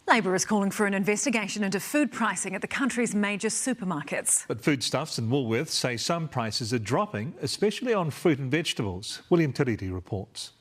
Labor is calling for an investigation into food pricing at the country's major supermarkets. But Foodstuffs and Woolworths say some prices are dropping, especially on fruit and vegetables. William Tiriti reports.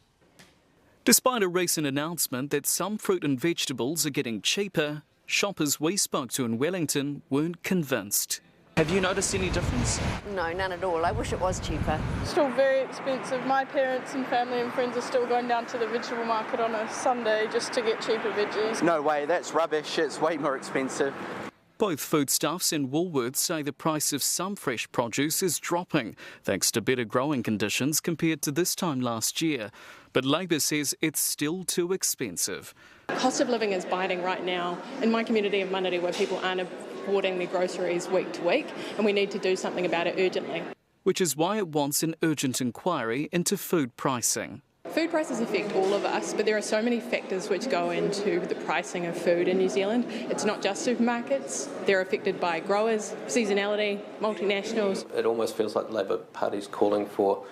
Despite a recent announcement that some fruit and vegetables are getting cheaper, shoppers we spoke to in Wellington weren't convinced. Have you noticed any difference? No, none at all. I wish it was cheaper. Still very expensive. My parents and family and friends are still going down to the vegetable market on a Sunday just to get cheaper veggies. No way, that's rubbish. It's way more expensive. Both Foodstuffs and Woolworths say the price of some fresh produce is dropping, thanks to better growing conditions compared to this time last year. But Labor says it's still too expensive. Cost of living is biting right now in my community of Manere, where people aren't affording their groceries week to week, and we need to do something about it urgently. Which is why it wants an urgent inquiry into food pricing. Food prices affect all of us, but there are so many factors which go into the pricing of food in New Zealand. It's not just supermarkets, they're affected by growers, seasonality, multinationals. It almost feels like the Labor Party's calling for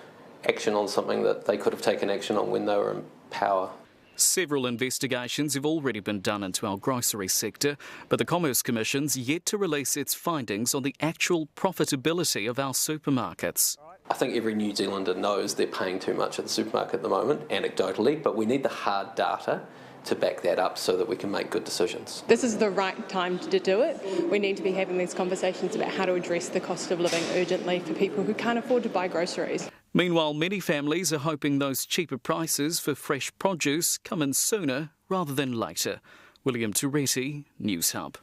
action on something that they could have taken action on when they were in power. Several investigations have already been done into our grocery sector, but the Commerce Commission's yet to release its findings on the actual profitability of our supermarkets. I think every New Zealander knows they're paying too much at the supermarket at the moment, anecdotally, but we need the hard data to back that up so that we can make good decisions. This is the right time to do it. We need to be having these conversations about how to address the cost of living urgently for people who can't afford to buy groceries. Meanwhile, many families are hoping those cheaper prices for fresh produce come in sooner rather than later. William Tiriti, Newshub.